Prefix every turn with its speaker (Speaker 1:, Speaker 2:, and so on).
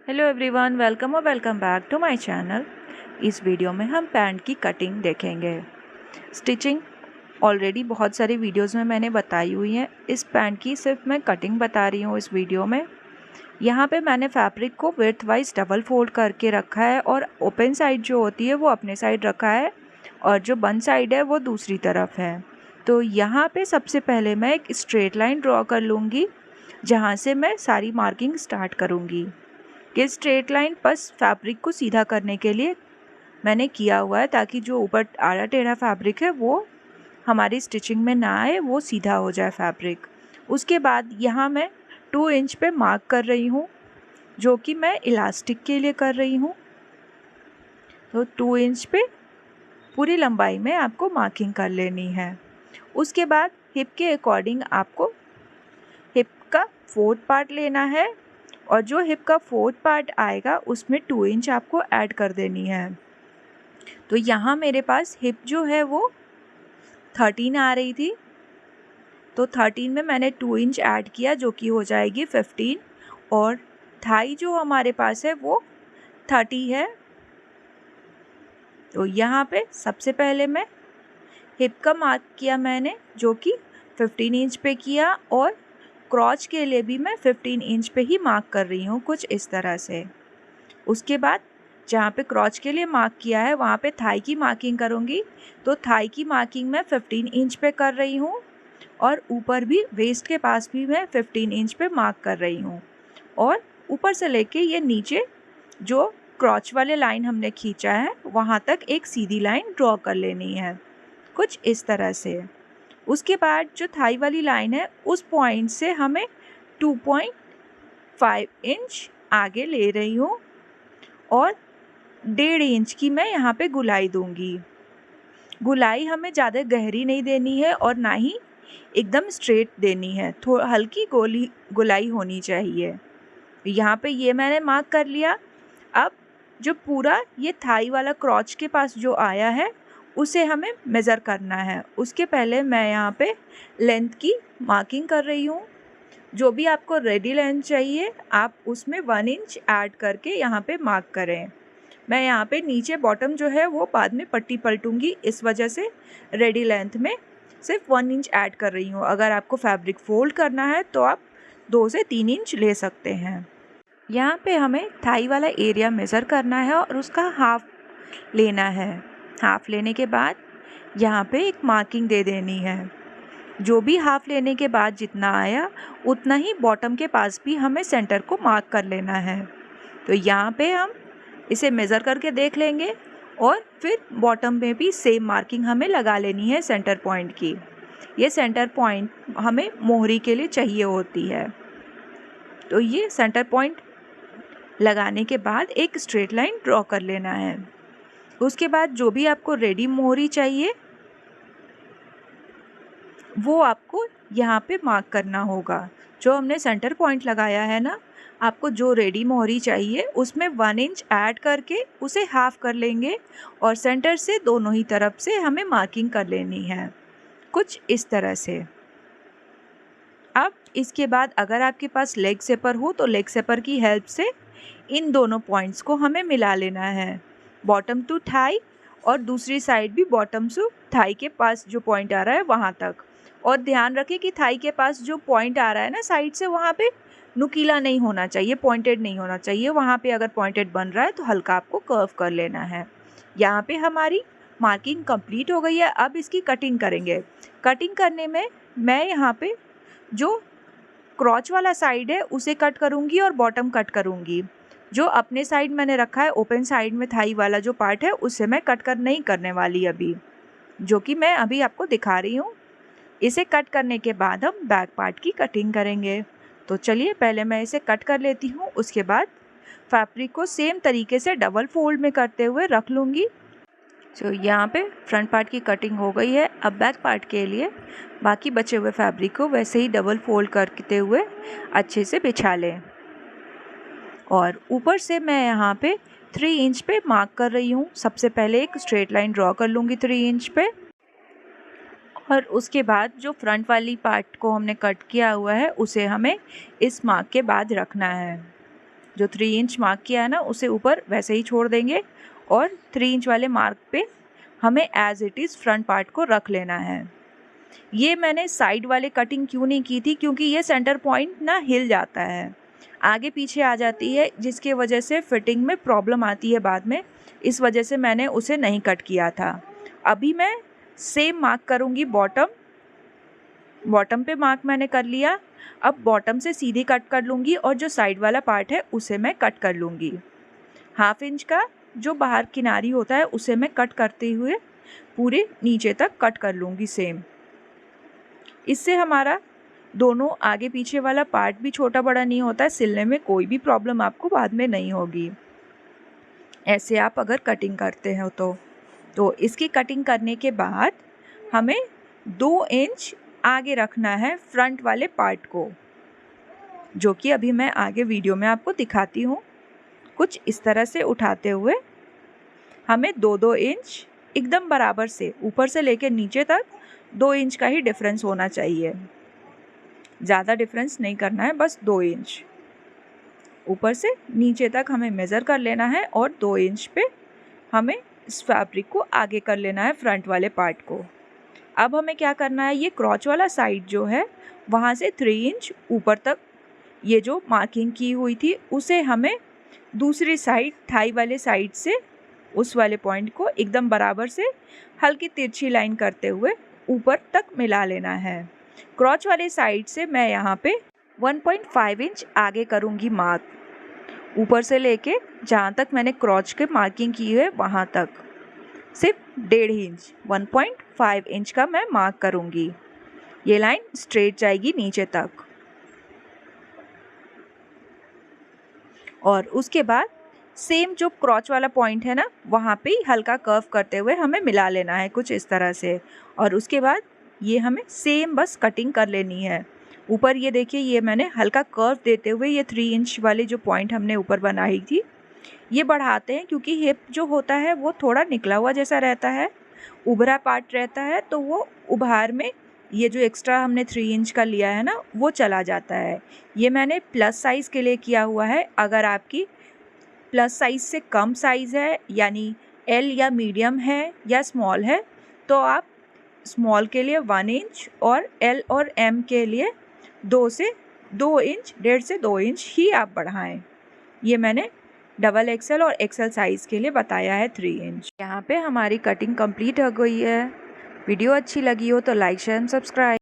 Speaker 1: Hello everyone, welcome back to my channel. इस video में हम पैंट की कटिंग देखेंगे। स्टिचिंग ऑलरेडी बहुत सारी वीडियोस में मैंने बताई हुई है। इस पैंट की सिर्फ मैं कटिंग बता रही हूँ इस वीडियो में। यहाँ पे मैंने फैब्रिक को विड्थ वाइज डबल फोल्ड करके रखा है और ओपन साइड जो होती है वो अपने साइड रखा है और जो बंद साइड है वो दूसरी तरफ है। तो यहाँ पे सबसे पहले मैं एक स्ट्रेट लाइन ड्रॉ कर लूँगी, जहाँ से मैं सारी मार्किंग स्टार्ट करूँगी। ये स्ट्रेट लाइन बस फैब्रिक को सीधा करने के लिए मैंने किया हुआ है, ताकि जो ऊपर आड़ा टेढ़ा फैब्रिक है वो हमारी स्टिचिंग में ना आए, वो सीधा हो जाए फैब्रिक। उसके बाद यहाँ मैं 2 इंच पे मार्क कर रही हूँ, जो कि मैं इलास्टिक के लिए कर रही हूँ। तो 2 इंच पे पूरी लंबाई में आपको मार्किंग कर लेनी है। उसके बाद हिप के अकॉर्डिंग आपको हिप का 4th पार्ट लेना है और जो हिप का 4th पार्ट आएगा उसमें 2 इंच आपको ऐड कर देनी है। तो यहाँ मेरे पास हिप जो है वो 13 आ रही थी, तो 13 में मैंने 2 इंच ऐड किया, जो कि हो जाएगी 15। और थाई जो हमारे पास है वो 30 है। तो यहाँ पे सबसे पहले मैं हिप का मार्क किया मैंने, जो कि 15 इंच पे किया, और क्रॉच के लिए भी मैं 15 इंच पे ही मार्क कर रही हूँ, कुछ इस तरह से। उसके बाद जहाँ पे क्रॉच के लिए मार्क किया है वहाँ पे थाई की मार्किंग करूँगी। तो थाई की मार्किंग मैं 15 इंच पे कर रही हूँ और ऊपर भी वेस्ट के पास भी मैं 15 इंच पे मार्क कर रही हूँ। और ऊपर से लेके ये नीचे जो क्रॉच वाले लाइन हमने खींचा है वहाँ तक एक सीधी लाइन ड्रॉ कर लेनी है, कुछ इस तरह से। उसके बाद जो थाई वाली लाइन है उस पॉइंट से हमें 2.5 इंच आगे ले रही हूँ और 1.5 इंच की मैं यहाँ पे गुलाई दूंगी। गुलाई हमें ज़्यादा गहरी नहीं देनी है और ना ही एकदम स्ट्रेट देनी है, थोड़ा हल्की गुलाई होनी चाहिए। यहाँ पे ये मैंने मार्क कर लिया। अब जो पूरा ये थाई वाला क्रॉच के पास जो आया है उसे हमें मेज़र करना है। उसके पहले मैं यहाँ पे लेंथ की मार्किंग कर रही हूँ। जो भी आपको रेडी लेंथ चाहिए आप उसमें 1 इंच ऐड करके यहाँ पे मार्क करें। मैं यहाँ पे नीचे बॉटम जो है वो बाद में पट्टी पलटूंगी, इस वजह से रेडी लेंथ में सिर्फ 1 इंच ऐड कर रही हूँ। अगर आपको फैब्रिक फोल्ड करना है तो आप 2 से 3 इंच ले सकते हैं। यहाँ पे हमें थाई वाला एरिया मेज़र करना है और उसका हाफ लेना है। हाफ लेने के बाद यहाँ पे एक मार्किंग दे देनी है। जो भी हाफ लेने के बाद जितना आया उतना ही बॉटम के पास भी हमें सेंटर को मार्क कर लेना है। तो यहाँ पे हम इसे मेज़र करके देख लेंगे और फिर बॉटम में भी सेम मार्किंग हमें लगा लेनी है सेंटर पॉइंट की। ये सेंटर पॉइंट हमें मोहरी के लिए चाहिए होती है। तो ये सेंटर पॉइंट लगाने के बाद एक स्ट्रेट लाइन ड्रॉ कर लेना है। उसके बाद जो भी आपको रेडी मोहरी चाहिए वो आपको यहाँ पे मार्क करना होगा। जो हमने सेंटर पॉइंट लगाया है ना, आपको जो रेडी मोहरी चाहिए उसमें 1 इंच ऐड करके उसे हाफ कर लेंगे और सेंटर से दोनों ही तरफ से हमें मार्किंग कर लेनी है, कुछ इस तरह से। अब इसके बाद अगर आपके पास लेग सेपर हो तो लेग सेपर की हेल्प से इन दोनों पॉइंट्स को हमें मिला लेना है, बॉटम टू थाई और दूसरी साइड भी बॉटम टू थाई के पास जो पॉइंट आ रहा है वहाँ तक। और ध्यान रखें कि थाई के पास जो पॉइंट आ रहा है ना साइड से, वहाँ पे नुकीला नहीं होना चाहिए, पॉइंटेड नहीं होना चाहिए। वहाँ पे अगर पॉइंटेड बन रहा है तो हल्का आपको कर्व कर लेना है। यहाँ पे हमारी मार्किंग कंप्लीट हो गई है। अब इसकी कटिंग करेंगे। कटिंग करने में मैं यहाँ पे जो क्रॉच वाला साइड है उसे कट करूँगी और बॉटम कट करूँगी। जो अपने साइड मैंने रखा है ओपन साइड में थाई वाला जो पार्ट है उसे मैं कट नहीं करने वाली अभी, जो कि मैं अभी आपको दिखा रही हूँ। इसे कट करने के बाद हम बैक पार्ट की कटिंग करेंगे। तो चलिए पहले मैं इसे कट कर लेती हूँ। उसके बाद फैब्रिक को सेम तरीके से डबल फोल्ड में करते हुए रख लूँगी। तो यहाँ पे फ्रंट पार्ट की कटिंग हो गई है। अब बैक पार्ट के लिए बाकी बचे हुए फैब्रिक को वैसे ही डबल फोल्ड करते हुए अच्छे से बिछा लें। और ऊपर से मैं यहाँ पे 3 इंच पे मार्क कर रही हूँ। सबसे पहले एक स्ट्रेट लाइन ड्रॉ कर लूँगी 3 इंच पे, और उसके बाद जो फ्रंट वाली पार्ट को हमने कट किया हुआ है उसे हमें इस मार्क के बाद रखना है। जो 3 इंच मार्क किया है ना उसे ऊपर वैसे ही छोड़ देंगे और 3 इंच वाले मार्क पे हमें as it is front part को रख लेना है। ये मैंने साइड वाले कटिंग क्यों नहीं की थी, क्योंकि ये सेंटर पॉइंट ना हिल जाता है, आगे पीछे आ जाती है, जिसकी वजह से फिटिंग में प्रॉब्लम आती है बाद में। इस वजह से मैंने उसे नहीं कट किया था। अभी मैं सेम मार्क करूँगी बॉटम पे मार्क मैंने कर लिया। अब बॉटम से सीधी कट कर लूँगी और जो साइड वाला पार्ट है उसे मैं कट कर लूँगी। 1/2 इंच का जो बाहर किनारी होता है उसे मैं कट करते हुए पूरे नीचे तक कट कर लूँगी सेम। इससे हमारा दोनों आगे पीछे वाला पार्ट भी छोटा बड़ा नहीं होता है, सिलने में कोई भी प्रॉब्लम आपको बाद में नहीं होगी, ऐसे आप अगर कटिंग करते हो तो इसकी कटिंग करने के बाद हमें 2 इंच आगे रखना है फ्रंट वाले पार्ट को, जो कि अभी मैं आगे वीडियो में आपको दिखाती हूँ। कुछ इस तरह से उठाते हुए हमें 2-2 इंच एकदम बराबर से ऊपर से लेकर नीचे तक 2 इंच का ही डिफरेंस होना चाहिए, ज़्यादा डिफरेंस नहीं करना है, बस 2 इंच ऊपर से नीचे तक हमें मेज़र कर लेना है और 2 इंच पे हमें इस फैब्रिक को आगे कर लेना है फ्रंट वाले पार्ट को। अब हमें क्या करना है, ये क्रॉच वाला साइड जो है वहाँ से 3 इंच ऊपर तक ये जो मार्किंग की हुई थी उसे हमें दूसरी साइड थाई वाले साइड से उस वाले पॉइंट को एकदम बराबर से हल्की तिरछी लाइन करते हुए ऊपर तक मिला लेना है। क्रॉच वाले साइड से मैं यहाँ पे 1.5 इंच आगे करूँगी मार्क, ऊपर से लेके जहाँ तक मैंने क्रॉच के मार्किंग की है वहाँ तक सिर्फ 1.5 इंच 1.5 इंच का मैं मार्क करूँगी। ये लाइन स्ट्रेट जाएगी नीचे तक और उसके बाद सेम जो क्रॉच वाला पॉइंट है ना वहाँ पे ही हल्का कर्व करते हुए हमें मिला लेना है कुछ इस तरह से। और उसके बाद ये हमें सेम बस कटिंग कर लेनी है। ऊपर ये देखिए, ये मैंने हल्का कर्व देते हुए ये 3 इंच वाले जो पॉइंट हमने ऊपर बनाई थी ये बढ़ाते हैं, क्योंकि हिप जो होता है वो थोड़ा निकला हुआ जैसा रहता है, उभरा पार्ट रहता है, तो वो उभार में ये जो एक्स्ट्रा हमने 3 इंच का लिया है ना वो चला जाता है। ये मैंने प्लस साइज़ के लिए किया हुआ है। अगर आपकी प्लस साइज़ से कम साइज़ है, यानी एल या मीडियम है या स्मॉल है, तो आप स्मॉल के लिए 1 इंच और एल और एम के लिए 2 से 2 इंच 1.5 से 2 इंच ही आप बढ़ाएं। ये मैंने डबल एक्सेल और एक्सेल साइज़ के लिए बताया है 3 इंच। यहाँ पे हमारी कटिंग कंप्लीट हो गई है। वीडियो अच्छी लगी हो तो लाइक शेयर एंड सब्सक्राइब।